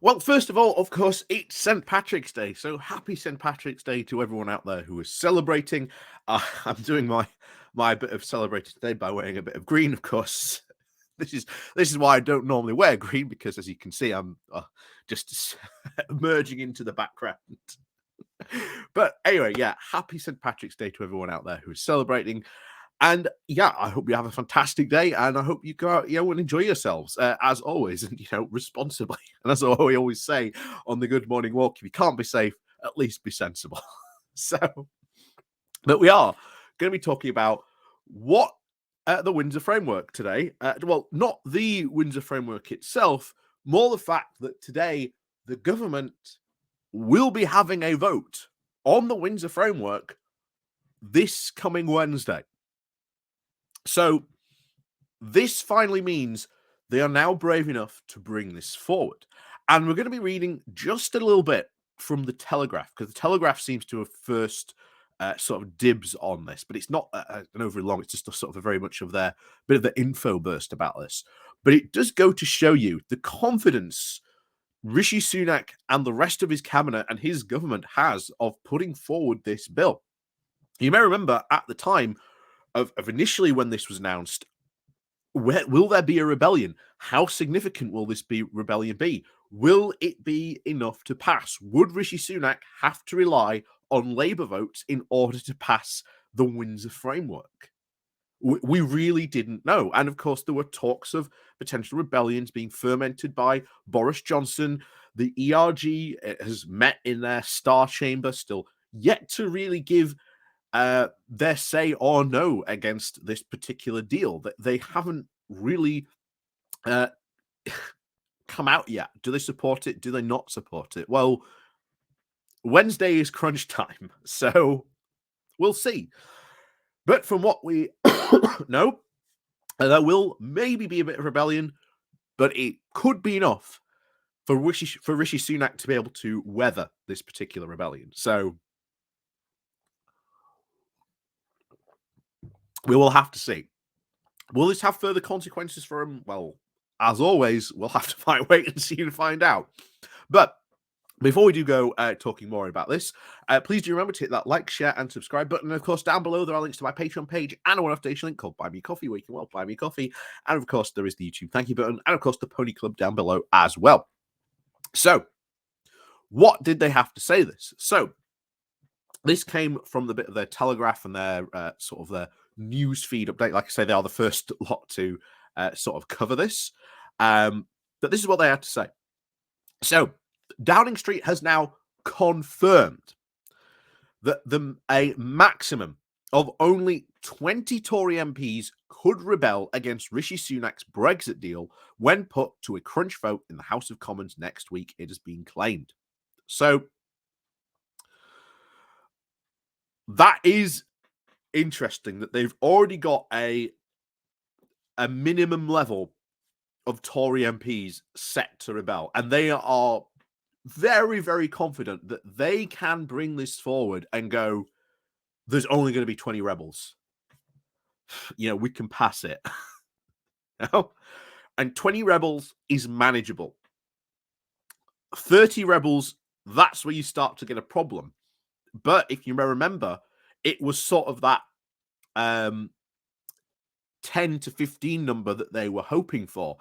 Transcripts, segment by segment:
Well, first of all, of course, it's St. Patrick's Day. So happy St. Patrick's Day to everyone out there who is celebrating. I'm doing my bit of celebrating today by wearing a bit of green, of course. This is why I don't normally wear green, because as you can see, I'm just emerging into the background. But anyway, yeah, happy St. Patrick's Day to everyone out there who is celebrating. And yeah, I hope you have a fantastic day, and I hope you go out, and enjoy yourselves as always, and responsibly. And that's what we always say on the Good Morning Walk: if you can't be safe, at least be sensible. So, but we are going to be talking about what the Windsor Framework today. Well, not the Windsor Framework itself, more the fact that today the government will be having a vote on the Windsor Framework this coming Wednesday. So this finally means they are now brave enough to bring this forward. And we're going to be reading just a little bit from the Telegraph, because the Telegraph seems to have first sort of dibs on this, but it's not an overly long, it's just a sort of a very much of their bit of the info burst about this. But it does go to show you the confidence Rishi Sunak and the rest of his cabinet and his government has of putting forward this bill. You may remember at the time of initially when this was announced, will there be a rebellion? How significant will this rebellion be? Will it be enough to pass? Would Rishi Sunak have to rely on Labour votes in order to pass the Windsor Framework? We really didn't know. And of course, there were talks of potential rebellions being fermented by Boris Johnson. The ERG has met in their Star Chamber, still yet to really give their say or no against this particular deal. That they haven't really come out yet. Do they support it? Do they not support it? Well, Wednesday is crunch time, so we'll see. But from what we know, there will maybe be a bit of rebellion, but it could be enough for Rishi Sunak to be able to weather this particular rebellion. So we will have to see. Will this have further consequences for him? Well, as always, we'll have to wait and see to find out. But before we do go talking more about this, please do remember to hit that like, share, and subscribe button. And of course, down below, there are links to my Patreon page and a one-off donation link called Buy Me Coffee, where you can buy me coffee. And of course, there is the YouTube thank you button, and of course, the Pony Club down below as well. So, what did they have to say this? So, this came from the bit of their Telegraph and their sort of their news feed update. Like I say, they are the first lot to sort of cover this. But this is what they had to say. So, Downing Street has now confirmed that a maximum of only 20 Tory MPs could rebel against Rishi Sunak's Brexit deal when put to a crunch vote in the House of Commons next week, it has been claimed. So that is interesting that they've already got a minimum level of Tory MPs set to rebel, and they are very, very confident that they can bring this forward and go, there's only going to be 20 rebels. We can pass it. And 20 rebels is manageable. 30 rebels, that's where you start to get a problem. But if you remember, it was sort of that 10 to 15 number that they were hoping for.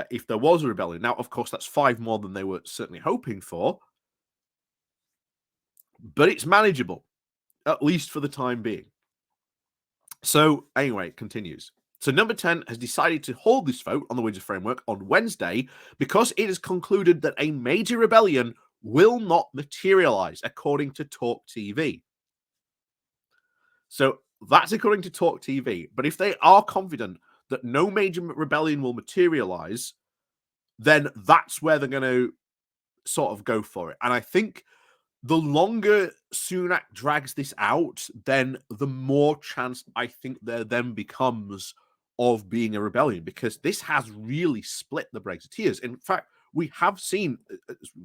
If there was a rebellion. Now, of course, that's 5 more than they were certainly hoping for, but it's manageable, at least for the time being. So, anyway, it continues. So, Number 10 has decided to hold this vote on the Windsor Framework on Wednesday because it has concluded that a major rebellion will not materialise, according to Talk TV. So, that's according to Talk TV. But if they are confident that no major rebellion will materialize, then that's where they're going to sort of go for it. And I think the longer Sunak drags this out, then the more chance I think there then becomes of being a rebellion, because this has really split the Brexiteers. In fact, we have seen,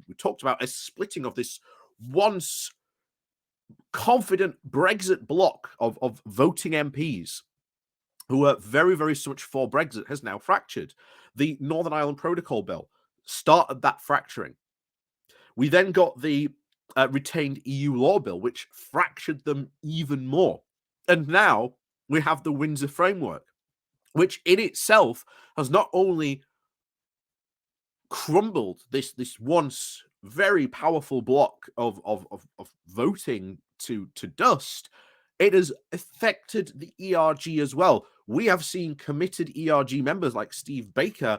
we talked about, a splitting of this once confident Brexit bloc of voting MPs who are very, very much for Brexit has now fractured. The Northern Ireland Protocol Bill, started that fracturing. We then got the retained EU law bill, which fractured them even more. And now we have the Windsor Framework, which in itself has not only crumbled this once very powerful block of voting to dust, it has affected the ERG as well. We have seen committed ERG members like Steve Baker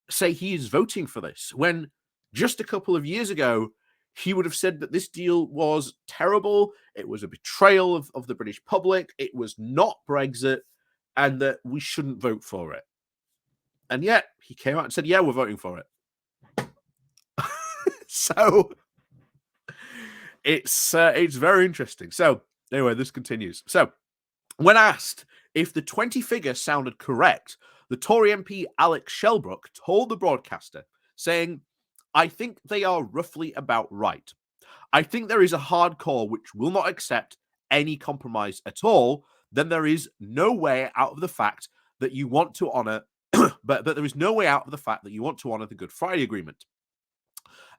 say he is voting for this, when just a couple of years ago, he would have said that this deal was terrible, it was a betrayal of the British public, it was not Brexit, and that we shouldn't vote for it. And yet, he came out and said, yeah, we're voting for it. So, it's very interesting. So, anyway, this continues. So, when asked if the 20 figure sounded correct, the Tory MP Alex Shelbrooke told the broadcaster, saying, I think they are roughly about right. I think there is a hardcore which will not accept any compromise at all. Then there is no way out of the fact that you want to honour, but there is no way out of the fact that you want to honour the Good Friday Agreement.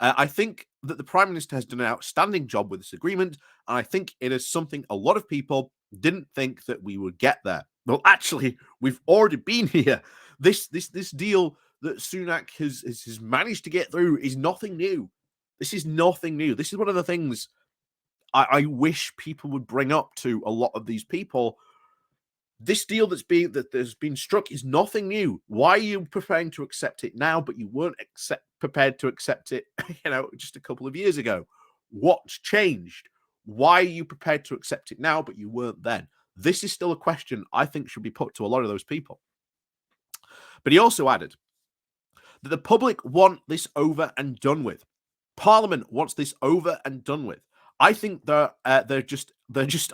I think that the Prime Minister has done an outstanding job with this agreement, and I think it is something a lot of people didn't think that we would get there. Well, actually, we've already been here. This deal that Sunak has managed to get through is nothing new. This is nothing new. This is one of the things I wish people would bring up to a lot of these people. This deal that's been struck is nothing new. Why are you preparing to accept it now, but you weren't prepared to accept it, just a couple of years ago? What's changed? Why are you prepared to accept it now, but you weren't then? This is still a question I think should be put to a lot of those people. But he also added that the public want this over and done with. Parliament wants this over and done with. I think there just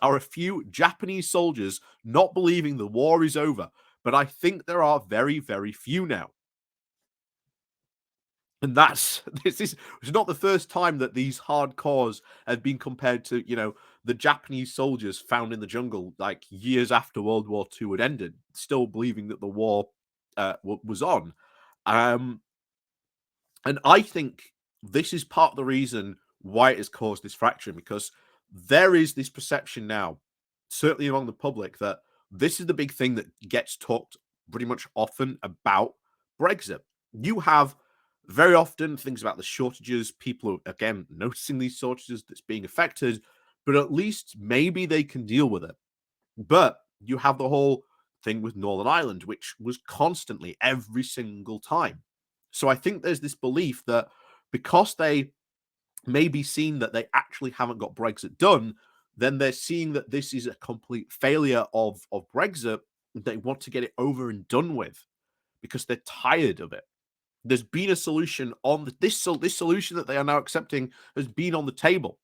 are a few Japanese soldiers not believing the war is over, but I think there are very, very few now. And this is not the first time that these hardcores have been compared to, the Japanese soldiers found in the jungle, like years after World War II had ended, still believing that the war was on. And I think this is part of the reason why it has caused this fracturing, because there is this perception now, certainly among the public, that this is the big thing that gets talked pretty much often about Brexit. You have very often things about the shortages, people are, again, noticing these shortages that's being affected, but at least maybe they can deal with it. But you have the whole thing with Northern Ireland, which was constantly every single time. So I think there's this belief that because they may be seen that they actually haven't got Brexit done, then they're seeing that this is a complete failure of Brexit. They want to get it over and done with because they're tired of it. There's been a solution on this solution that they are now accepting has been on the table.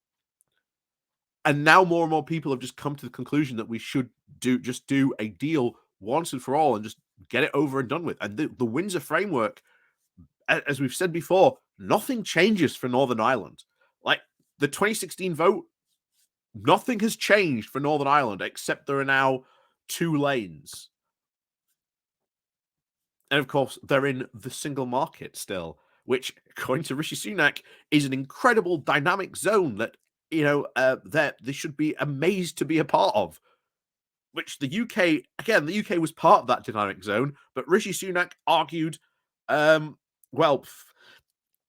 And now more and more people have just come to the conclusion that we should do a deal once and for all and just get it over and done with. And the Windsor Framework, as we've said before, nothing changes for Northern Ireland. Like the 2016 vote, nothing has changed for Northern Ireland except there are now 2 lanes. And of course, they're in the single market still, which, according to Rishi Sunak, is an incredible dynamic zone that, they should be amazed to be a part of. Which the UK was part of that dynamic zone, but Rishi Sunak argued,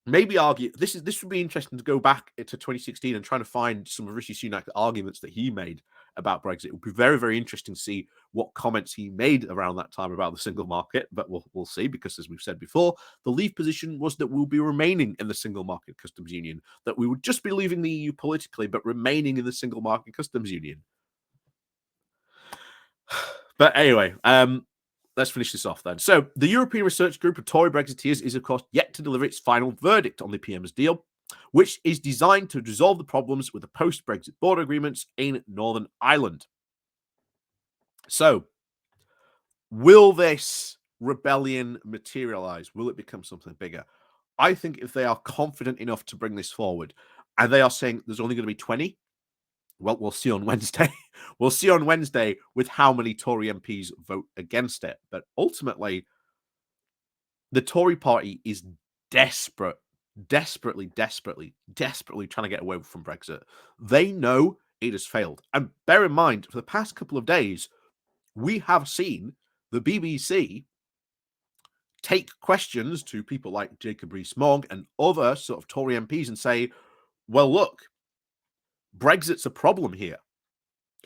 maybe argue this would be interesting to go back to 2016 and trying to find some of Rishi Sunak's arguments that he made about Brexit. It would be very, very interesting to see what comments he made around that time about the single market, but we'll see, because as we've said before, the Leave position was that we'll be remaining in the single market customs union, that we would just be leaving the EU politically, but remaining in the single market customs union. But anyway, let's finish this off then. So, the European Research Group of Tory Brexiteers is, of course, yet to deliver its final verdict on the PM's deal, which is designed to resolve the problems with the post-Brexit border agreements in Northern Ireland. So, will this rebellion materialise? Will it become something bigger? I think if they are confident enough to bring this forward, and they are saying there's only going to be 20, well, we'll see on Wednesday. We'll see on Wednesday with how many Tory MPs vote against it. But ultimately, the Tory party is desperately trying to get away from Brexit. They know it has failed. And bear in mind, for the past couple of days, we have seen the BBC take questions to people like Jacob Rees-Mogg and other sort of Tory MPs and say, well, look, Brexit's a problem here.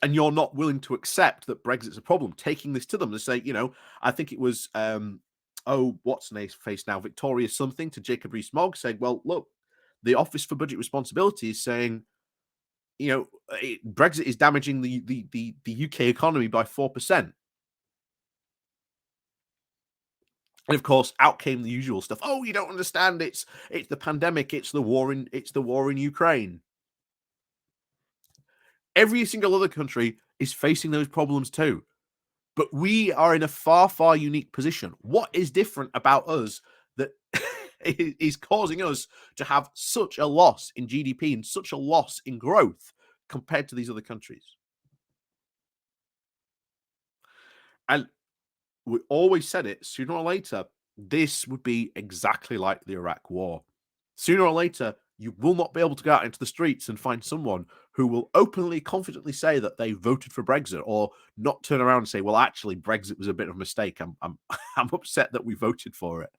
And you're not willing to accept that Brexit's a problem, taking this to them to say, I think it was, what's her face now, Victoria something, to Jacob Rees-Mogg, saying, well, look, the Office for Budget Responsibility is saying, Brexit is damaging the UK economy by 4%. And of course, out came the usual stuff. Oh, you don't understand. It's the pandemic. It's the war in Ukraine. Every single other country is facing those problems too. But we are in a far, far unique position. What is different about us that is causing us to have such a loss in GDP and such a loss in growth compared to these other countries? And we always said it, sooner or later, this would be exactly like the Iraq War. Sooner or later, you will not be able to go out into the streets and find someone who will openly, confidently say that they voted for Brexit, or not turn around and say, well, actually, Brexit was a bit of a mistake. I'm I'm upset that we voted for it.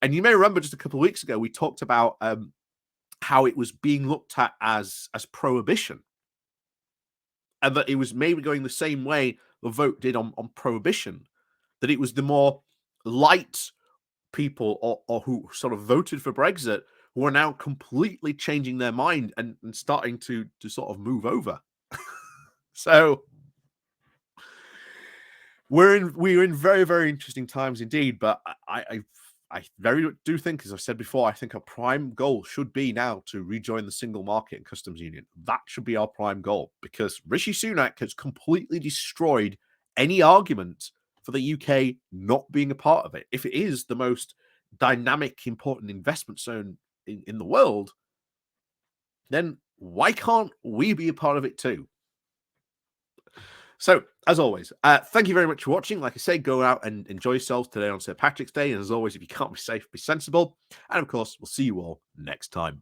And you may remember just a couple of weeks ago, we talked about how it was being looked at as prohibition, and that it was maybe going the same way the vote did on prohibition, that it was the more light people or who sort of voted for Brexit who are now completely changing their mind and starting to sort of move over. So we're in very, very interesting times indeed. But I very do think, as I said before, I think our prime goal should be now to rejoin the single market and customs union. That should be our prime goal, because Rishi Sunak has completely destroyed any argument for the UK not being a part of it. If it is the most dynamic, important investment zone in the world, then why can't we be a part of it too? So, as always, thank you very much for watching. Like I say, go out and enjoy yourselves today on St. Patrick's Day. And as always, if you can't be safe, be sensible. And of course, we'll see you all next time.